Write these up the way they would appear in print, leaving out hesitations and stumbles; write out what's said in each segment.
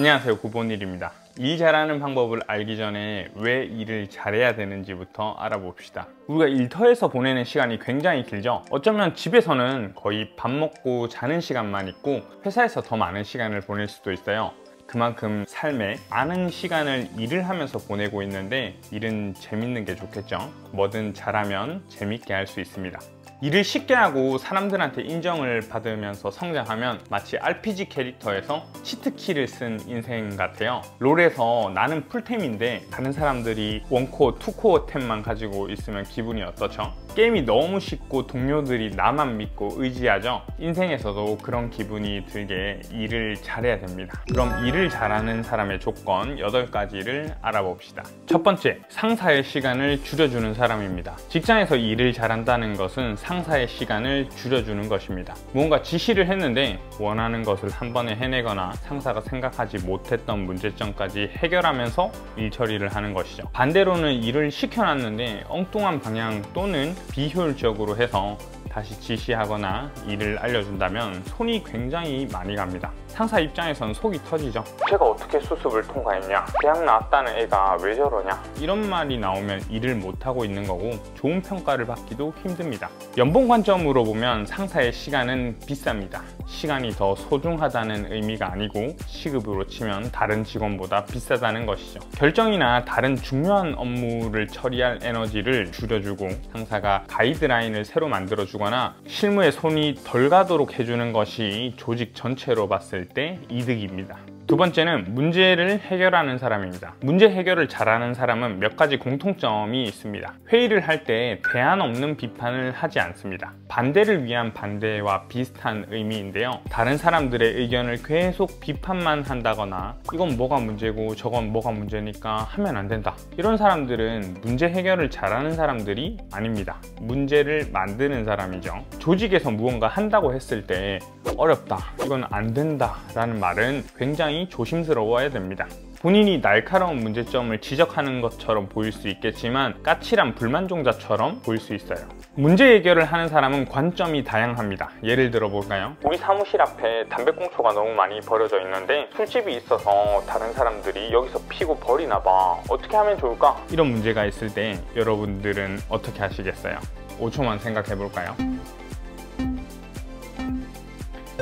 안녕하세요, 구본일입니다. 일 잘하는 방법을 알기 전에 왜 일을 잘해야 되는지부터 알아봅시다. 우리가 일터에서 보내는 시간이 굉장히 길죠. 어쩌면 집에서는 거의 밥 먹고 자는 시간만 있고 회사에서 더 많은 시간을 보낼 수도 있어요. 그만큼 삶에 많은 시간을 일을 하면서 보내고 있는데 일은 재밌는 게 좋겠죠. 뭐든 잘하면 재밌게 할 수 있습니다. 일을 쉽게 하고 사람들한테 인정을 받으면서 성장하면 마치 RPG 캐릭터에서 치트키를 쓴 인생 같아요. 롤에서 나는 풀템인데 다른 사람들이 원코어, 투코어 템만 가지고 있으면 기분이 어떻죠? 게임이 너무 쉽고 동료들이 나만 믿고 의지하죠? 인생에서도 그런 기분이 들게 일을 잘해야 됩니다. 그럼 일을 잘하는 사람의 조건 8가지를 알아봅시다. 첫 번째, 상사의 시간을 줄여주는 사람입니다. 직장에서 일을 잘한다는 것은 상사의 시간을 줄여주는 것입니다. 무언가 지시를 했는데 원하는 것을 한 번에 해내거나 상사가 생각하지 못했던 문제점까지 해결하면서 일 처리를 하는 것이죠. 반대로는 일을 시켜놨는데 엉뚱한 방향 또는 비효율적으로 해서 다시 지시하거나 일을 알려준다면 손이 굉장히 많이 갑니다. 상사 입장에선 속이 터지죠. 제가 어떻게 수습을 통과했냐? 대학 나왔다는 애가 왜 저러냐? 이런 말이 나오면 일을 못하고 있는 거고 좋은 평가를 받기도 힘듭니다. 연봉 관점으로 보면 상사의 시간은 비쌉니다. 시간이 더 소중하다는 의미가 아니고 시급으로 치면 다른 직원보다 비싸다는 것이죠. 결정이나 다른 중요한 업무를 처리할 에너지를 줄여주고 상사가 가이드라인을 새로 만들어주거나 실무에 손이 덜 가도록 해주는 것이 조직 전체로 봤을 때 이득입니다. 두 번째는 문제를 해결하는 사람입니다. 문제 해결을 잘하는 사람은 몇 가지 공통점이 있습니다. 회의를 할 때 대안 없는 비판을 하지 않습니다. 반대를 위한 반대와 비슷한 의미인데요. 다른 사람들의 의견을 계속 비판만 한다거나 이건 뭐가 문제고 저건 뭐가 문제니까 하면 안 된다. 이런 사람들은 문제 해결을 잘하는 사람들이 아닙니다. 문제를 만드는 사람이죠. 조직에서 무언가 한다고 했을 때 어렵다, 이건 안 된다 라는 말은 굉장히 조심스러워야 됩니다. 본인이 날카로운 문제점을 지적하는 것처럼 보일 수 있겠지만 까칠한 불만종자처럼 보일 수 있어요. 문제 해결을 하는 사람은 관점이 다양합니다. 예를 들어 볼까요? 우리 사무실 앞에 담배꽁초가 너무 많이 버려져 있는데 술집이 있어서 다른 사람들이 여기서 피고 버리나 봐. 어떻게 하면 좋을까? 이런 문제가 있을 때 여러분들은 어떻게 하시겠어요? 5초만 생각해 볼까요?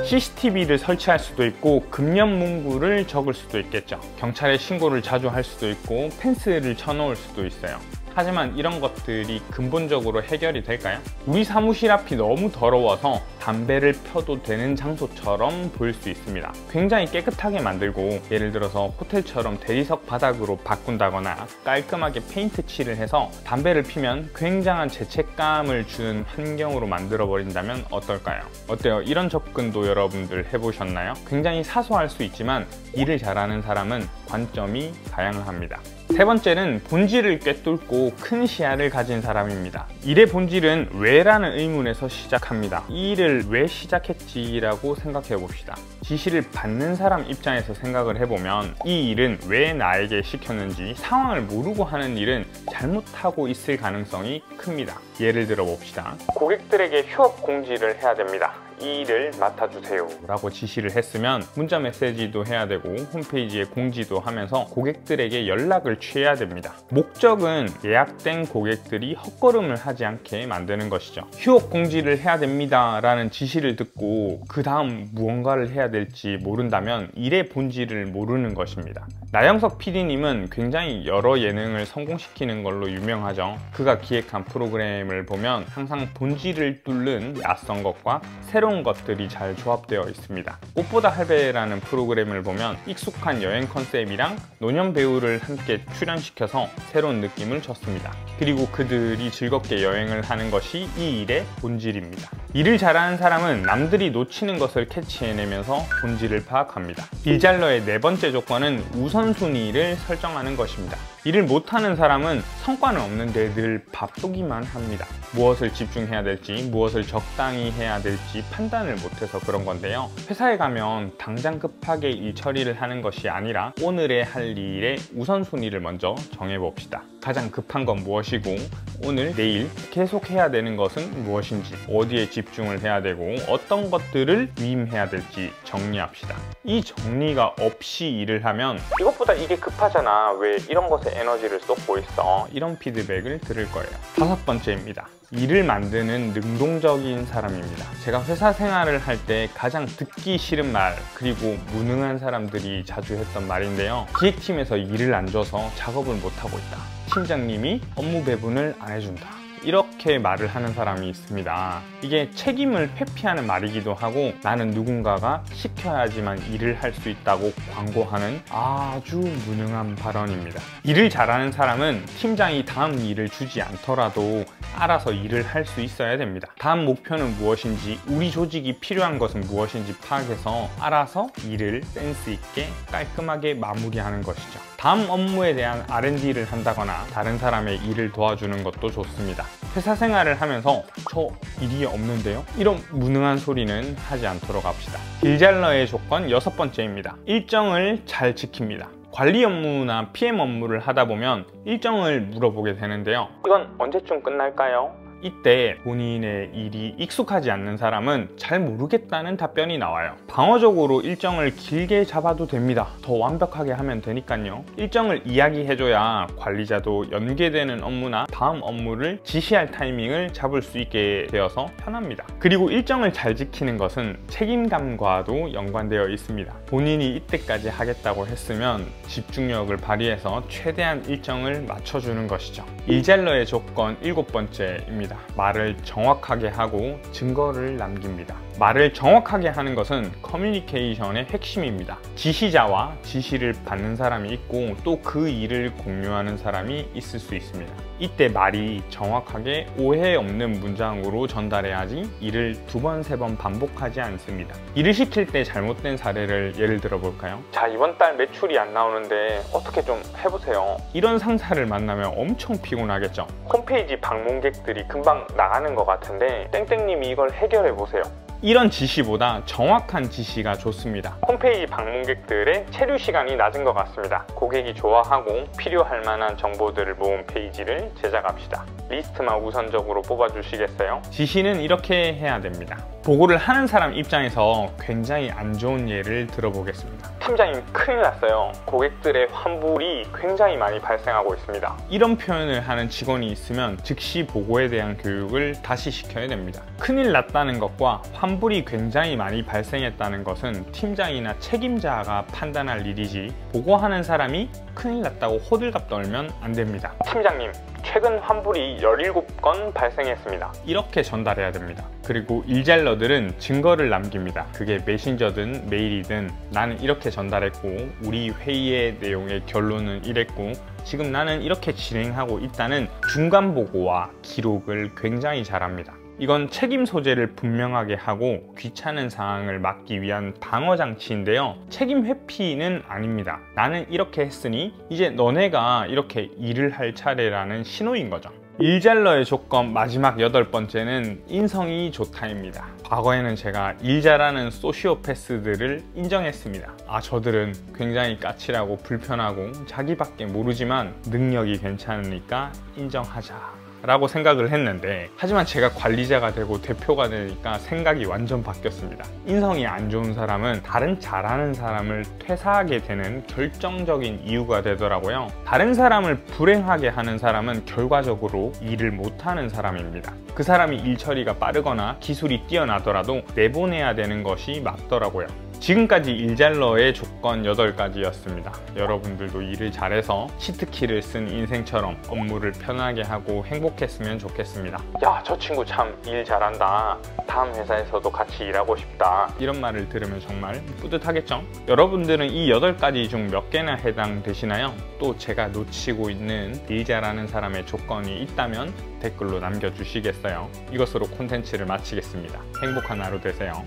CCTV를 설치할 수도 있고 금연 문구를 적을 수도 있겠죠. 경찰에 신고를 자주 할 수도 있고 펜스를 쳐놓을 수도 있어요. 하지만 이런 것들이 근본적으로 해결이 될까요? 우리 사무실 앞이 너무 더러워서 담배를 펴도 되는 장소처럼 보일 수 있습니다. 굉장히 깨끗하게 만들고 예를 들어서 호텔처럼 대리석 바닥으로 바꾼다거나 깔끔하게 페인트 칠을 해서 담배를 피면 굉장한 죄책감을 주는 환경으로 만들어 버린다면 어떨까요? 어때요? 이런 접근도 여러분들 해보셨나요? 굉장히 사소할 수 있지만 일을 잘하는 사람은 관점이 다양합니다. 세 번째는 본질을 꿰뚫고 큰 시야를 가진 사람입니다. 일의 본질은 왜라는 의문에서 시작합니다. 이 일을 왜 시작했지라고 생각해 봅시다. 지시를 받는 사람 입장에서 생각을 해보면 이 일은 왜 나에게 시켰는지 상황을 모르고 하는 일은 잘못하고 있을 가능성이 큽니다. 예를 들어 봅시다. 고객들에게 휴업 공지를 해야 됩니다. 이 일을 맡아주세요 라고 지시를 했으면 문자 메시지도 해야 되고 홈페이지에 공지도 하면서 고객들에게 연락을 취해야 됩니다. 목적은 예약된 고객들이 헛걸음을 하지 않게 만드는 것이죠. 휴업 공지를 해야 됩니다 라는 지시를 듣고 그 다음 무언가를 해야 될지 모른다면 일의 본질을 모르는 것입니다. 나영석 PD님은 굉장히 여러 예능을 성공시키는 걸로 유명하죠. 그가 기획한 프로그램을 보면 항상 본질을 뚫는 낯선 것과 새로운 것들이 잘 조합되어 있습니다. 꽃보다 할배라는 프로그램을 보면 익숙한 여행 컨셉이랑 노년 배우를 함께 출연시켜서 새로운 느낌을 줬습니다. 그리고 그들이 즐겁게 여행을 하는 것이 이 일의 본질입니다. 일을 잘하는 사람은 남들이 놓치는 것을 캐치해내면서 본질을 파악합니다. 일잘러의 네 번째 조건은 우선순위를 설정하는 것입니다. 일을 못하는 사람은 성과는 없는데 늘 바쁘기만 합니다. 무엇을 집중해야 될지, 무엇을 적당히 해야 될지 판단을 못해서 그런 건데요. 회사에 가면 당장 급하게 일 처리를 하는 것이 아니라 오늘의 할 일의 우선순위를 먼저 정해봅시다. 가장 급한 건 무엇이고 오늘, 내일 계속 해야 되는 것은 무엇인지, 어디에 집중을 해야 되고 어떤 것들을 위임해야 될지 정리합시다. 이 정리가 없이 일을 하면 이것보다 이게 급하잖아, 왜 이런 것에 에너지를 쏟고 있어, 이런 피드백을 들을 거예요. 5번째입니다. 일을 만드는 능동적인 사람입니다. 제가 회사 생활을 할 때 가장 듣기 싫은 말, 그리고 무능한 사람들이 자주 했던 말인데요. 기획팀에서 일을 안 줘서 작업을 못하고 있다. 팀장님이 업무 배분을 안 해준다. 이렇게 말을 하는 사람이 있습니다. 이게 책임을 회피하는 말이기도 하고 나는 누군가가 시켜야지만 일을 할 수 있다고 광고하는 아주 무능한 발언입니다. 일을 잘하는 사람은 팀장이 다음 일을 주지 않더라도 알아서 일을 할 수 있어야 됩니다. 다음 목표는 무엇인지, 우리 조직이 필요한 것은 무엇인지 파악해서 알아서 일을 센스 있게 깔끔하게 마무리하는 것이죠. 다음 업무에 대한 R&D를 한다거나 다른 사람의 일을 도와주는 것도 좋습니다. 회사 생활을 하면서 저 일이 없는데요? 이런 무능한 소리는 하지 않도록 합시다. 딜잘러의 조건 6번째입니다. 일정을 잘 지킵니다. 관리 업무나 PM 업무를 하다 보면 일정을 물어보게 되는데요. 이건 언제쯤 끝날까요? 이때 본인의 일이 익숙하지 않는 사람은 잘 모르겠다는 답변이 나와요. 방어적으로 일정을 길게 잡아도 됩니다. 더 완벽하게 하면 되니까요. 일정을 이야기해줘야 관리자도 연계되는 업무나 다음 업무를 지시할 타이밍을 잡을 수 있게 되어서 편합니다. 그리고 일정을 잘 지키는 것은 책임감과도 연관되어 있습니다. 본인이 이때까지 하겠다고 했으면 집중력을 발휘해서 최대한 일정을 맞춰주는 것이죠. 일잘러의 조건 7번째입니다. 말을 정확하게 하고 증거를 남깁니다. 말을 정확하게 하는 것은 커뮤니케이션의 핵심입니다. 지시자와 지시를 받는 사람이 있고 또 그 일을 공유하는 사람이 있을 수 있습니다. 이때 말이 정확하게 오해 없는 문장으로 전달해야지 일을 2번, 3번 반복하지 않습니다. 일을 시킬 때 잘못된 사례를 예를 들어 볼까요? 자, 이번 달 매출이 안 나오는데 어떻게 좀 해보세요. 이런 상사를 만나면 엄청 피곤하겠죠. 홈페이지 방문객들이 금방 나가는 것 같은데 땡땡님이 이걸 해결해 보세요. 이런 지시보다 정확한 지시가 좋습니다. 홈페이지 방문객들의 체류 시간이 낮은 것 같습니다. 고객이 좋아하고 필요할 만한 정보들을 모은 페이지를 제작합시다. 리스트만 우선적으로 뽑아주시겠어요? 지시는 이렇게 해야 됩니다. 보고를 하는 사람 입장에서 굉장히 안 좋은 예를 들어보겠습니다. 팀장님, 큰일 났어요. 고객들의 환불이 굉장히 많이 발생하고 있습니다. 이런 표현을 하는 직원이 있으면 즉시 보고에 대한 교육을 다시 시켜야 됩니다. 큰일 났다는 것과 환불이 굉장히 많이 발생했다는 것은 팀장이나 책임자가 판단할 일이지 보고하는 사람이 큰일 났다고 호들갑 떨면 안 됩니다. 팀장님, 최근 환불이 17건 발생했습니다. 이렇게 전달해야 됩니다. 그리고 일잘러들은 증거를 남깁니다. 그게 메신저든 메일이든 나는 이렇게 전달했고 우리 회의의 내용의 결론은 이랬고 지금 나는 이렇게 진행하고 있다는 중간 보고와 기록을 굉장히 잘합니다. 이건 책임 소재를 분명하게 하고 귀찮은 상황을 막기 위한 방어 장치인데요. 책임 회피는 아닙니다. 나는 이렇게 했으니 이제 너네가 이렇게 일을 할 차례라는 신호인 거죠. 일잘러의 조건 마지막 8번째는 인성이 좋다입니다. 과거에는 제가 일 잘하는 소시오패스들을 인정했습니다. 저들은 굉장히 까칠하고 불편하고 자기밖에 모르지만 능력이 괜찮으니까 인정하자 라고 생각을 했는데, 하지만 제가 관리자가 되고 대표가 되니까 생각이 완전 바뀌었습니다. 인성이 안 좋은 사람은 다른 잘하는 사람을 퇴사하게 되는 결정적인 이유가 되더라고요. 다른 사람을 불행하게 하는 사람은 결과적으로 일을 못하는 사람입니다. 그 사람이 일 처리가 빠르거나 기술이 뛰어나더라도 내보내야 되는 것이 맞더라고요. 지금까지 일잘러의 조건 8가지였습니다. 여러분들도 일을 잘해서 치트키를 쓴 인생처럼 업무를 편하게 하고 행복했으면 좋겠습니다. 야, 저 친구 참 일 잘한다. 다음 회사에서도 같이 일하고 싶다. 이런 말을 들으면 정말 뿌듯하겠죠? 여러분들은 이 8가지 중 몇 개나 해당되시나요? 또 제가 놓치고 있는 일 잘하는 사람의 조건이 있다면 댓글로 남겨주시겠어요? 이것으로 콘텐츠를 마치겠습니다. 행복한 하루 되세요.